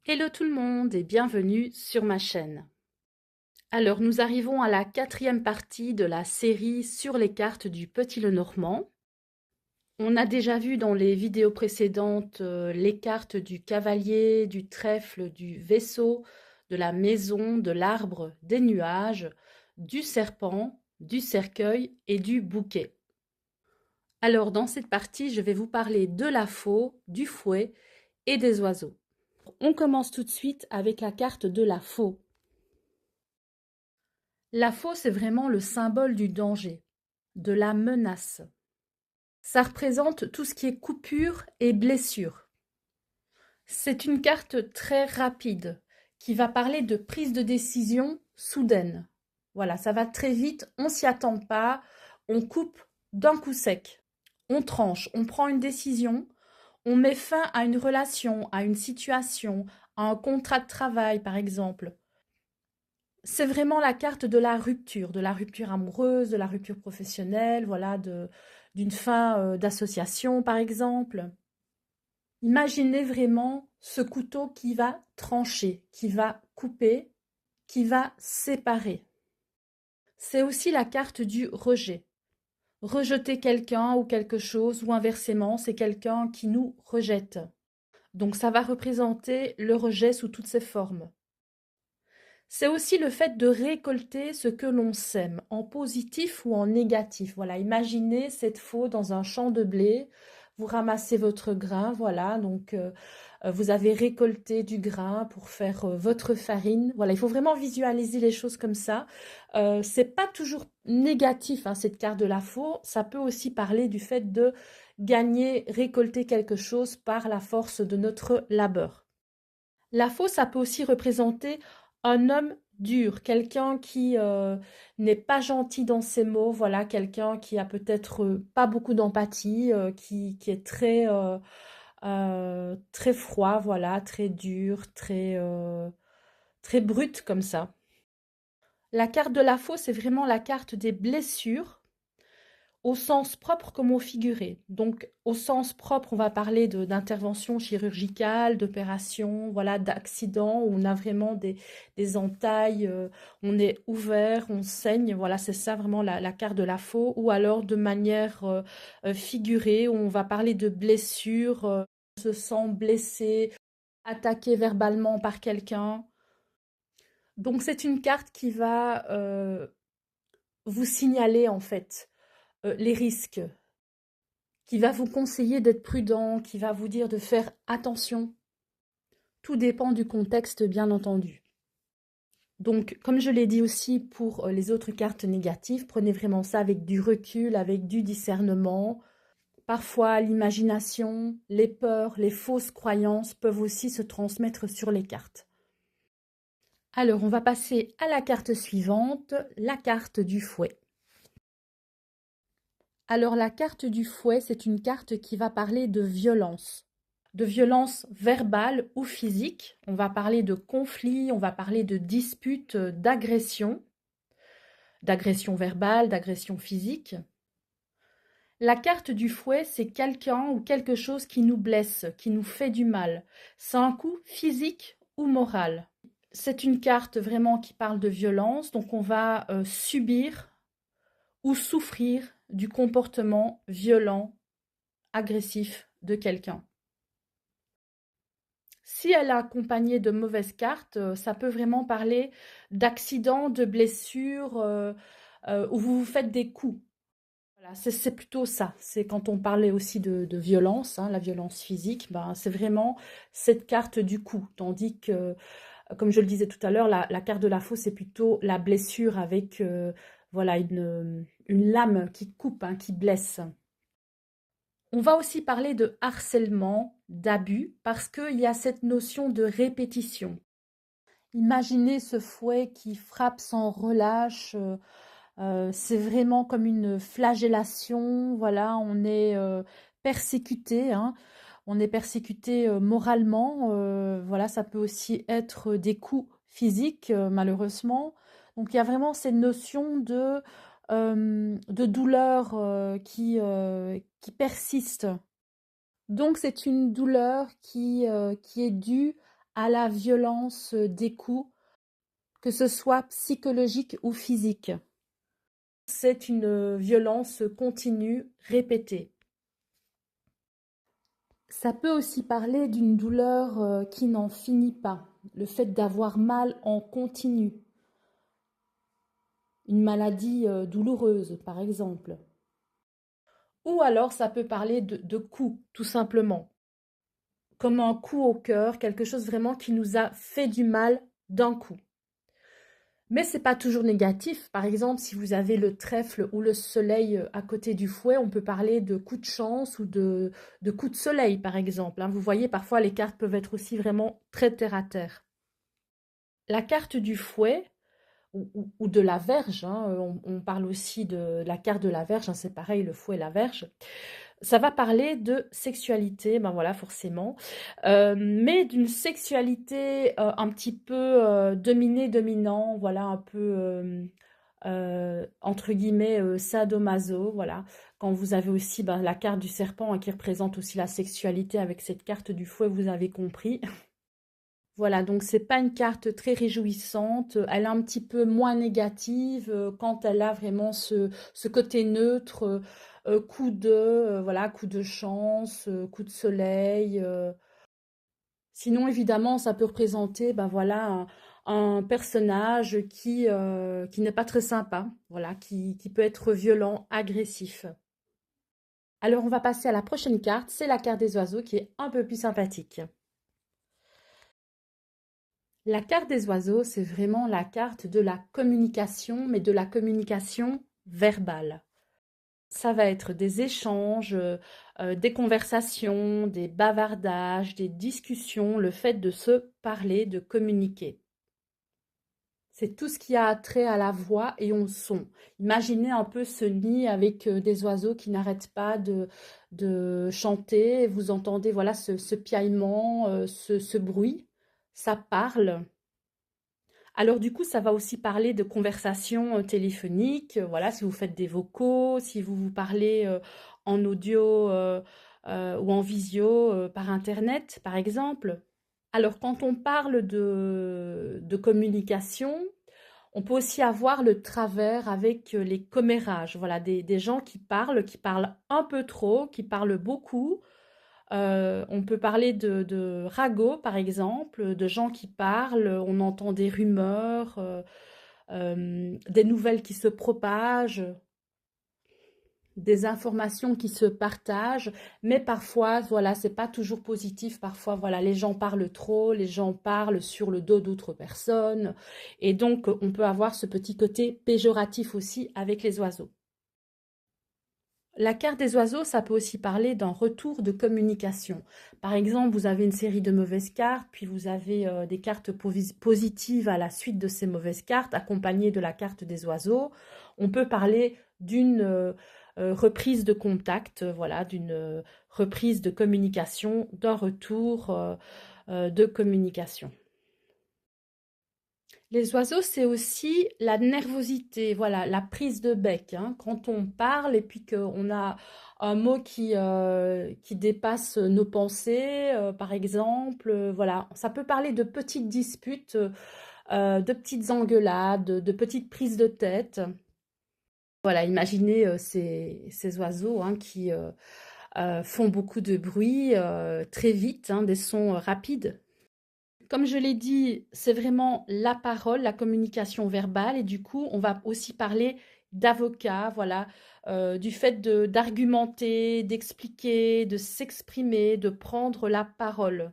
Hello tout le monde et bienvenue sur ma chaîne. Alors nous arrivons à la quatrième partie de la série sur les cartes du Petit Lenormand. On a déjà vu dans les vidéos précédentes les cartes du cavalier, du trèfle, du vaisseau, de la maison, de l'arbre, des nuages, du serpent, du cercueil et du bouquet. Alors dans cette partie, je vais vous parler de la faux, du fouet et des oiseaux. On commence tout de suite avec la carte de la faux. La faux, c'est vraiment le symbole du danger, de la menace. Ça représente tout ce qui est coupure et blessure. C'est une carte très rapide qui va parler de prise de décision soudaine. Voilà, ça va très vite, on s'y attend pas, on coupe d'un coup sec, on tranche, on prend une décision, on met fin à une relation, à une situation, à un contrat de travail par exemple. C'est vraiment la carte de la rupture amoureuse, de la rupture professionnelle, voilà, d'une fin d'association par exemple. Imaginez vraiment ce couteau qui va trancher, qui va couper, qui va séparer. C'est aussi la carte du rejet. Rejeter quelqu'un ou quelque chose, ou inversement, c'est quelqu'un qui nous rejette. Donc ça va représenter le rejet sous toutes ses formes. C'est aussi le fait de récolter ce que l'on sème, en positif ou en négatif. Voilà, imaginez cette faux dans un champ de blé, vous ramassez votre grain, voilà, donc vous avez récolté du grain pour faire votre farine. Voilà, il faut vraiment visualiser les choses comme ça. C'est pas toujours négatif, hein, cette carte de la faux, ça peut aussi parler du fait de gagner, récolter quelque chose par la force de notre labeur. La faux, ça peut aussi représenter un homme dur, quelqu'un qui n'est pas gentil dans ses mots, voilà, quelqu'un qui a peut-être pas beaucoup d'empathie, qui est très froid, voilà, très dur, très brut comme ça. La carte de la faux, c'est vraiment la carte des blessures au sens propre comme au figuré. Donc, au sens propre, on va parler d'intervention chirurgicale, d'opération, voilà, d'accident, où on a vraiment des entailles, on est ouvert, on saigne, voilà, c'est ça vraiment la carte de la faux. Ou alors de manière figurée, où on va parler de blessure, on se sent blessé, attaqué verbalement par quelqu'un. Donc, c'est une carte qui va vous signaler, en fait, les risques, qui va vous conseiller d'être prudent, qui va vous dire de faire attention. Tout dépend du contexte, bien entendu. Donc, comme je l'ai dit aussi pour les autres cartes négatives, prenez vraiment ça avec du recul, avec du discernement. Parfois, l'imagination, les peurs, les fausses croyances peuvent aussi se transmettre sur les cartes. Alors, on va passer à la carte suivante, la carte du fouet. Alors, la carte du fouet, c'est une carte qui va parler de violence verbale ou physique. On va parler de conflits, on va parler de disputes, d'agression verbale, d'agression physique. La carte du fouet, c'est quelqu'un ou quelque chose qui nous blesse, qui nous fait du mal. C'est un coup physique ou moral. C'est une carte vraiment qui parle de violence, donc on va subir ou souffrir du comportement violent, agressif de quelqu'un. Si elle est accompagnée de mauvaises cartes, ça peut vraiment parler d'accidents, de blessures, où vous vous faites des coups. Voilà, c'est plutôt ça. C'est quand on parlait aussi de violence, hein, la violence physique, ben, c'est vraiment cette carte du coup. Tandis que, comme je le disais tout à l'heure, la carte de la faux, c'est plutôt la blessure avec voilà, une lame qui coupe, hein, qui blesse. On va aussi parler de harcèlement, d'abus, parce qu'il y a cette notion de répétition. Imaginez ce fouet qui frappe sans relâche, c'est vraiment comme une flagellation, voilà, on est persécuté, hein, on est persécuté moralement, voilà, ça peut aussi être des coups physiques, malheureusement. Donc il y a vraiment cette notion de douleur qui persiste. Donc c'est une douleur qui est due à la violence des coups, que ce soit psychologique ou physique. C'est une violence continue, répétée. Ça peut aussi parler d'une douleur qui n'en finit pas, le fait d'avoir mal en continu, une maladie douloureuse par exemple. Ou alors ça peut parler de coups, tout simplement, comme un coup au cœur, quelque chose vraiment qui nous a fait du mal d'un coup. Mais c'est pas toujours négatif. Par exemple, si vous avez le trèfle ou le soleil à côté du fouet, on peut parler de coup de chance ou de coup de soleil, par exemple, hein. Vous voyez, parfois les cartes peuvent être aussi vraiment très terre à terre. La carte du fouet ou de la verge, hein, on parle aussi de la carte de la verge, hein, c'est pareil, le fouet et la verge. Ça va parler de sexualité, ben voilà, forcément, mais d'une sexualité un petit peu dominant, voilà, un peu entre guillemets sadomaso, voilà. Quand vous avez aussi ben, la carte du serpent hein, qui représente aussi la sexualité avec cette carte du fouet, vous avez compris. Voilà, donc c'est pas une carte très réjouissante, elle est un petit peu moins négative quand elle a vraiment ce côté neutre, coup de, voilà, coup de chance, coup de soleil. Sinon, évidemment, ça peut représenter, ben voilà, un personnage qui n'est pas très sympa, voilà, qui peut être violent, agressif. Alors, on va passer à la prochaine carte, c'est la carte des oiseaux qui est un peu plus sympathique. La carte des oiseaux, c'est vraiment la carte de la communication, mais de la communication verbale. Ça va être des échanges, des conversations, des bavardages, des discussions, le fait de se parler, de communiquer. C'est tout ce qui a trait à la voix et au son. Imaginez un peu ce nid avec des oiseaux qui n'arrêtent pas de chanter. Vous entendez voilà ce piaillement, ce bruit. Ça parle. Alors du coup, ça va aussi parler de conversations téléphoniques, voilà, si vous faites des vocaux, si vous vous parlez en audio ou en visio par Internet, par exemple. Alors quand on parle de communication, on peut aussi avoir le travers avec les commérages, voilà, des gens qui parlent un peu trop, qui parlent beaucoup. On peut parler de ragots, par exemple, de gens qui parlent, on entend des rumeurs, des nouvelles qui se propagent, des informations qui se partagent, mais parfois, voilà, c'est pas toujours positif. Parfois, voilà, les gens parlent trop, les gens parlent sur le dos d'autres personnes, et donc on peut avoir ce petit côté péjoratif aussi avec les oiseaux. La carte des oiseaux, ça peut aussi parler d'un retour de communication. Par exemple, vous avez une série de mauvaises cartes, puis vous avez des cartes positives à la suite de ces mauvaises cartes, accompagnées de la carte des oiseaux. On peut parler d'une reprise de contact, voilà, d'une reprise de communication, d'un retour de communication. Les oiseaux, c'est aussi la nervosité, voilà, la prise de bec, hein. Quand on parle et puis qu'on a un mot qui dépasse nos pensées, par exemple, voilà, ça peut parler de petites disputes, de petites engueulades, de petites prises de tête. Voilà, imaginez ces oiseaux hein, qui font beaucoup de bruit très vite, hein, des sons rapides. Comme je l'ai dit, c'est vraiment la parole, la communication verbale et du coup, on va aussi parler d'avocat, voilà, du fait d'argumenter, d'expliquer, de s'exprimer, de prendre la parole.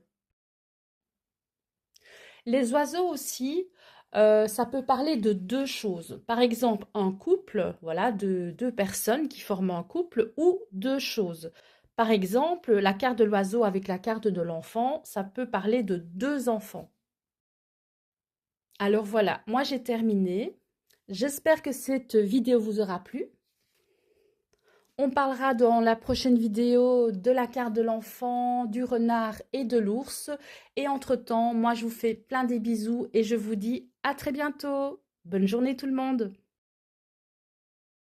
Les oiseaux aussi, ça peut parler de deux choses. Par exemple, un couple, voilà, de deux personnes qui forment un couple ou deux choses. Par exemple, la carte de l'oiseau avec la carte de l'enfant, ça peut parler de deux enfants. Alors voilà, moi j'ai terminé. J'espère que cette vidéo vous aura plu. On parlera dans la prochaine vidéo de la carte de l'enfant, du renard et de l'ours. Et entre-temps, moi je vous fais plein des bisous et je vous dis à très bientôt. Bonne journée tout le monde.